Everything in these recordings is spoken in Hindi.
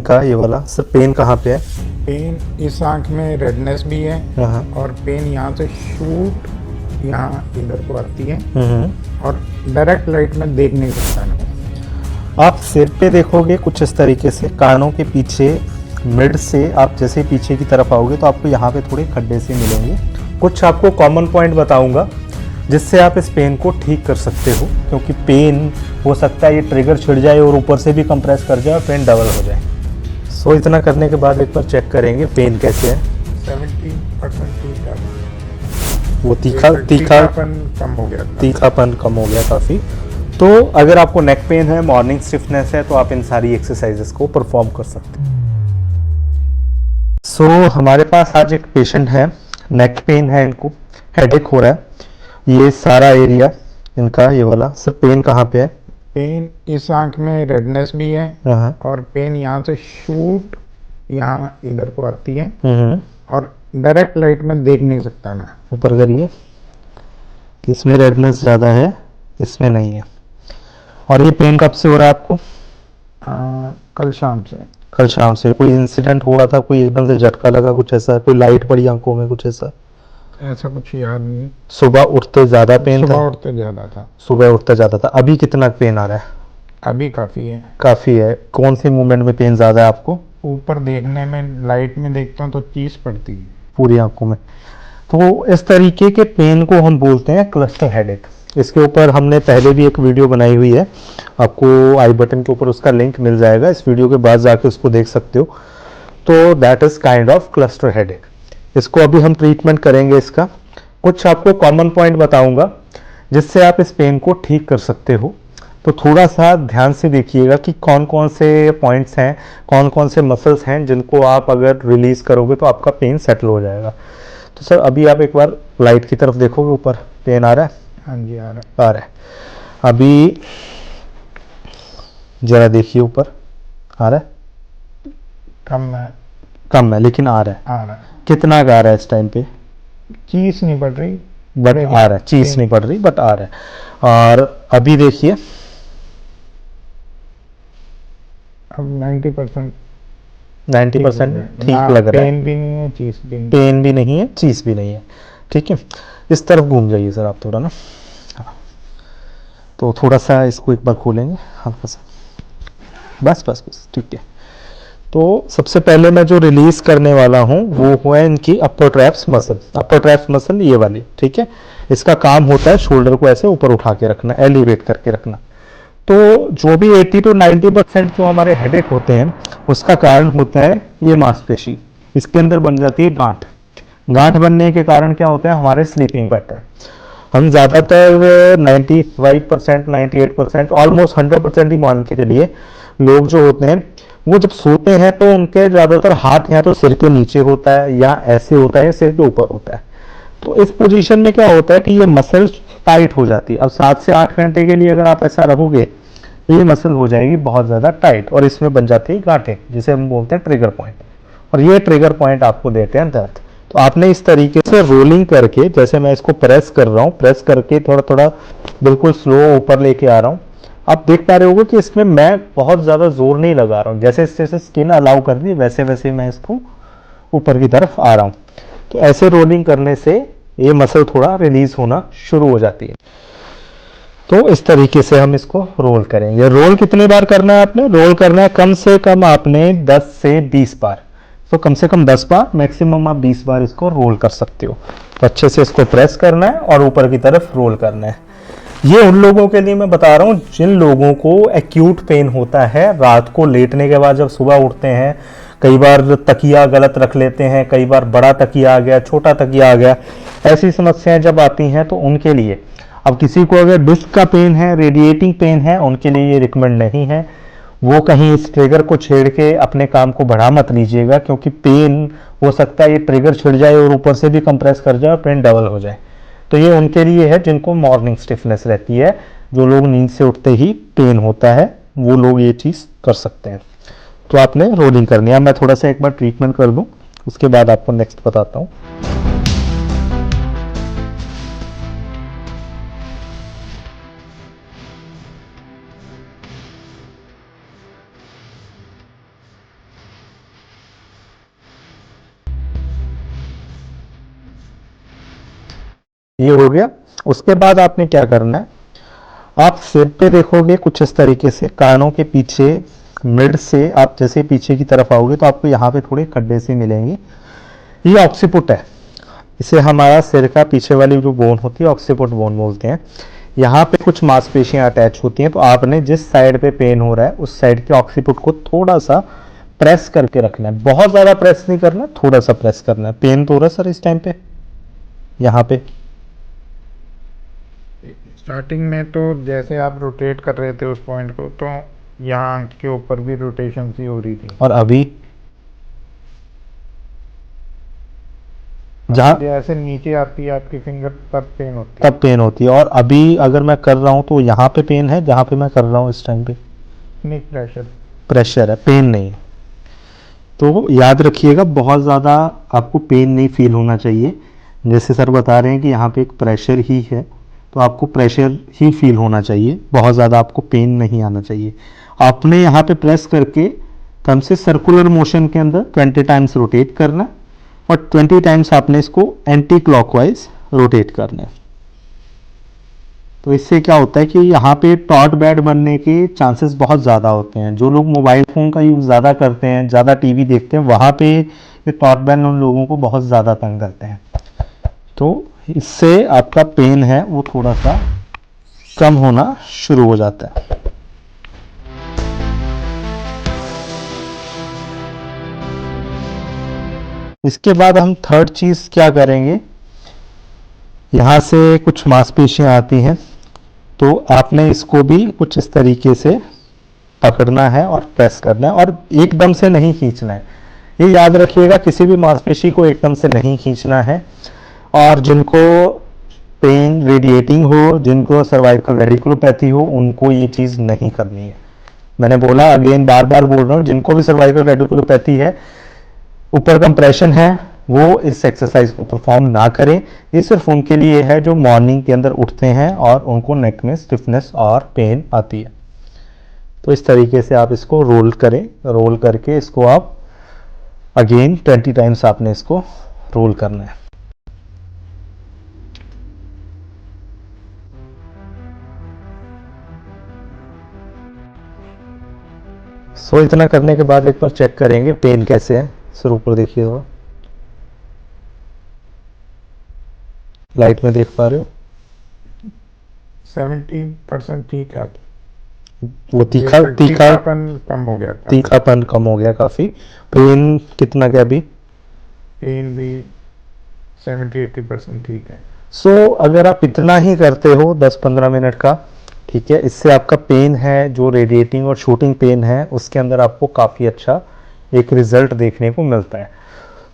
का ये वाला सर पेन कहाँ पे है? पेन इस आंख में रेडनेस भी है हाँ। और पेन यहाँ से शूट यहाँ इधर को आती है हम्म। और डायरेक्ट लाइट में देख नहीं सकता मैं। आप सिर पे देखोगे कुछ इस तरीके से, कानों के पीछे मिड से आप जैसे पीछे की तरफ आओगे तो आपको यहाँ पे थोड़े खड्डे से मिलेंगे। कुछ आपको कॉमन पॉइंट बताऊंगा जिससे आप इस पेन को ठीक कर सकते हो, क्योंकि पेन हो सकता है ये ट्रिगर छिड़ जाए और ऊपर से भी कंप्रेस कर जाए और पेन डबल हो जाए। सो इतना करने के बाद एक बार चेक करेंगे पेन कैसे है। 70% ठीक है, वो तीखापन कम हो गया था। तीखापन कम हो गया काफ़ी। तो अगर आपको नेक पेन है, मॉर्निंग स्टिफनेस है, तो आप इन सारी एक्सरसाइजेस को परफॉर्म कर सकते हैं। सो हमारे पास आज एक पेशेंट है, नेक पेन है, इनको हेडेक हो रहा है, ये सारा एरिया इनका ये वाला। सर पेन कहाँ पे है? पेन इस आंख में रेडनेस भी है हाँ। और पेन यहाँ से शूट यहाँ इधर को आती है हम्म। और डायरेक्ट लाइट में देख नहीं सकता मैं। ऊपर करिए, इसमें रेडनेस ज़्यादा है, इसमें नहीं है। और ये पेन कब से हो रहा है आपको? कल शाम से। कल शाम से। कोई इंसिडेंट हुआ था, कोई एकदम से झटका लगा, कुछ ऐसा, कोई लाइट पड़ी आंखों में, कुछ ऐसा? ऐसा कुछ याद नहीं। सुबह उठते ज़्यादा पेन था? सुबह उठते ज़्यादा था। सुबह उठते ज़्यादा था। अभी कितना पेन आ रहा है? अभी काफ़ी है। काफ़ी है। कौन सी मूवमेंट में पेन ज़्यादा है आपको? ऊपर देखने में लाइट में देखता हूँ तो चीज़ पड़ती है पूरी आंखों में। तो इस तरीके के पेन को हम बोलते हैं क्लस्टर हेडेक। इसके ऊपर हमने पहले भी एक वीडियो बनाई हुई है, आपको आई बटन के ऊपर उसका लिंक मिल जाएगा, इस वीडियो के बाद जाके उसको देख सकते हो। तो that is kind of cluster headache. इसको अभी हम ट्रीटमेंट करेंगे इसका। कुछ आपको कॉमन पॉइंट बताऊंगा जिससे आप इस पेन को ठीक कर सकते हो। तो थोड़ा सा ध्यान से देखिएगा कि कौन कौन से पॉइंट्स हैं, कौन कौन से मसल्स हैं जिनको आप अगर रिलीज करोगे तो आपका पेन सेटल हो जाएगा। तो सर अभी आप एक बार लाइट की तरफ देखोगे, ऊपर पेन आ रहा है? हाँ जी आ रहा आ रहा है। अभी जरा देखिए, ऊपर आ रहा है? कम है। कम है लेकिन आ रहा है। आ रहा है। कितना का आ रहा है इस टाइम पे? चीज नहीं पड़ रही बट आ रहा है, चीज नहीं पड़ रही बट आ रहा है। और अभी देखिए अब 90% 90% ठीक लग रहा है। पेन भी नहीं है, चीज भी नहीं। पेन भी नहीं है, चीज भी नहीं है। ठीक है, इस तरफ घूम जाइए सर आप थोड़ा ना। हाँ। तो थोड़ा सा इसको एक बार खोलेंगे हल्का सा, बस बस बस, ठीक है। तो सबसे पहले मैं जो रिलीज करने वाला हूँ वो है इनकी अपर ट्रैप्स मसल। अपर ट्रैप्स मसल ये वाली, ठीक है। इसका काम होता है शोल्डर को ऐसे ऊपर उठा के रखना, एलिवेट करके रखना। तो जो भी 80 to 90% जो हमारे हेडेक होते हैं उसका कारण होता है ये मांसपेशी। इसके अंदर बन जाती है गांठ। गांठ बनने के कारण क्या होता है, हमारे स्लीपिंग पैटर्न। हम ज़्यादातर 95% 98% ऑलमोस्ट 100% ही मान के चलिए, लोग जो होते हैं वो जब सोते हैं तो उनके ज़्यादातर हाथ या तो सिर के नीचे होता है या ऐसे होता है, सिर के ऊपर होता है। तो इस पोजीशन में क्या होता है कि ये मसल टाइट हो जाती है। अब 7 से 8 घंटे के लिए अगर आप ऐसा रहोगे तो ये मसल हो जाएगी बहुत ज़्यादा टाइट और इसमें बन जाती है गांठें, जिसे हम बोलते हैं ट्रिगर पॉइंट। और ये ट्रिगर पॉइंट आपको देते हैं दर्द। तो आपने इस तरीके से रोलिंग करके, जैसे मैं इसको प्रेस कर रहा हूँ, प्रेस करके थोड़ा थोड़ा बिल्कुल स्लो ऊपर लेके आ रहा हूँ। आप देख पा रहे होगे कि इसमें मैं बहुत ज़्यादा जोर नहीं लगा रहा हूँ, जैसे जैसे स्किन अलाउ कर दी वैसे वैसे मैं इसको ऊपर की तरफ आ रहा हूँ। तो ऐसे रोलिंग करने से ये मसल थोड़ा रिलीज होना शुरू हो जाती है। तो इस तरीके से हम इसको रोल करेंगे। रोल कितने बार करना है आपने? रोल करना है कम से कम आपने 10 से 20 बार। तो कम से कम 10 बार, मैक्सिमम आप 20 बार इसको रोल कर सकते हो। तो अच्छे से इसको प्रेस करना है और ऊपर की तरफ रोल करना है। ये उन लोगों के लिए मैं बता रहा हूँ जिन लोगों को एक्यूट पेन होता है रात को लेटने के बाद, जब सुबह उठते हैं कई बार तकिया गलत रख लेते हैं, कई बार बड़ा तकिया आ गया, छोटा तकिया आ गया, ऐसी समस्याएं जब आती हैं तो उनके लिए। अब किसी को अगर डिस्क का पेन है, रेडिएटिंग पेन है, उनके लिए ये रिकमेंड नहीं है। वो कहीं इस ट्रिगर को छेड़ के अपने काम को बढ़ा मत लीजिएगा, क्योंकि पेन हो सकता है ये ट्रिगर छिड़ जाए और ऊपर से भी कंप्रेस कर जाए और पेन डबल हो जाए। तो ये उनके लिए है जिनको मॉर्निंग स्टिफनेस रहती है, जो लोग नींद से उठते ही पेन होता है, वो लोग ये चीज़ कर सकते हैं। तो आपने रोलिंग करनी है। मैं थोड़ा सा एक बार ट्रीटमेंट कर दूं, उसके बाद आपको नेक्स्ट बताता हूँ। ये हो गया। उसके बाद आपने क्या करना है, आप सिर पे देखोगे कुछ इस तरीके से, कानों के पीछे मिड से आप जैसे पीछे की तरफ आओगे तो आपको यहाँ पे थोड़े खड्डे से मिलेंगे। ये ऑक्सीपुट है, इसे हमारा सिर का पीछे वाली जो बोन होती है ऑक्सीपुट बोन बोलते हैं। यहाँ पे कुछ मांसपेशियां अटैच होती हैं, तो आपने जिस साइड पे पेन हो रहा है उस साइड के ऑक्सीपुट को थोड़ा सा प्रेस करके रखना है। बहुत ज़्यादा प्रेस नहीं करना, थोड़ा सा प्रेस करना है। पेन तो हो रहा है सर इस टाइम पे यहाँ पे? स्टार्टिंग में तो जैसे आप रोटेट कर रहे थे उस पॉइंट को, तो यहाँ आंख के ऊपर भी रोटेशन सी हो रही थी। और अभी जहाँ जैसे नीचे आती है आपकी फिंगर तब पेन होती है। तब पेन होती है। और अभी अगर मैं कर रहा हूँ तो यहाँ पे पेन है, जहाँ पे मैं कर रहा हूँ इस टाइम पे नहीं, प्रेशर। प्रेशर है, पेन नहीं। तो याद रखिएगा बहुत ज़्यादा आपको पेन नहीं फील होना चाहिए। जैसे सर बता रहे हैं कि यहाँ पे एक प्रेशर ही है, तो आपको प्रेशर ही फील होना चाहिए, बहुत ज़्यादा आपको पेन नहीं आना चाहिए। आपने यहाँ पे प्रेस करके कम से सर्कुलर मोशन के अंदर 20 टाइम्स रोटेट करना, और 20 टाइम्स आपने इसको एंटी क्लॉकवाइज रोटेट करना है। तो इससे क्या होता है कि यहाँ पे टॉट बैड बनने के चांसेस बहुत ज़्यादा होते हैं। जो लोग मोबाइल फ़ोन का यूज़ ज़्यादा करते हैं, ज़्यादा टीवी देखते हैं, वहाँ पे ये टॉट बैड उन लोगों को बहुत ज़्यादा तंग करते हैं। तो इससे आपका पेन है वो थोड़ा सा कम होना शुरू हो जाता है। इसके बाद हम थर्ड चीज़ क्या करेंगे, यहाँ से कुछ मांसपेशियाँ आती हैं, तो आपने इसको भी कुछ इस तरीके से पकड़ना है और प्रेस करना है, और एकदम से नहीं खींचना है। ये याद रखिएगा, किसी भी मांसपेशी को एकदम से नहीं खींचना है। और जिनको पेन रेडिएटिंग हो, जिनको सर्वाइकल रेडिकुलोपैथी हो, उनको ये चीज़ नहीं करनी है। मैंने बोला, अगेन बार बार बोल रहा हूँ, जिनको भी सर्वाइकल रेडिकुलोपैथी है, ऊपर कंप्रेशन है, वो इस एक्सरसाइज को परफॉर्म ना करें। ये सिर्फ उनके लिए है जो मॉर्निंग के अंदर उठते हैं और उनको नेक में स्टिफनेस और पेन आती है। तो इस तरीके से आप इसको रोल करें, रोल करके इसको आप अगेन 20 टाइम्स आपने इसको रोल करना है। सो इतना करने के बाद एक बार चेक करेंगे पेन कैसे है। सर ऊपर देखिए, हो लाइट में देख पा रहे हो? 70% ठीक है। वो तीखापन कम हो गया था। तीखापन कम हो गया काफी। पेन कितना क्या अभी? पेन भी 70-80% ठीक है। सो अगर आप इतना ही करते हो 10-15 मिनट का, ठीक है, इससे आपका पेन है जो रेडिएटिंग और शूटिंग पेन है उसके अंदर आपको काफ़ी अच्छा एक रिजल्ट देखने को मिलता है।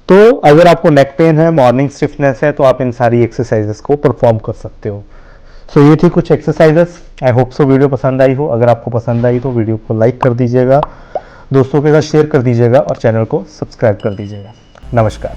तो अगर आपको नेक पेन है, मॉर्निंग स्टिफनेस है, तो आप इन सारी एक्सरसाइजेस को परफॉर्म कर सकते हो। सो ये थी कुछ exercises. I hope so video पसंद आई हो। अगर आपको पसंद आई तो वीडियो को लाइक कर दीजिएगा, दोस्तों के साथ शेयर कर दीजिएगा और चैनल को सब्सक्राइब कर दीजिएगा। नमस्कार।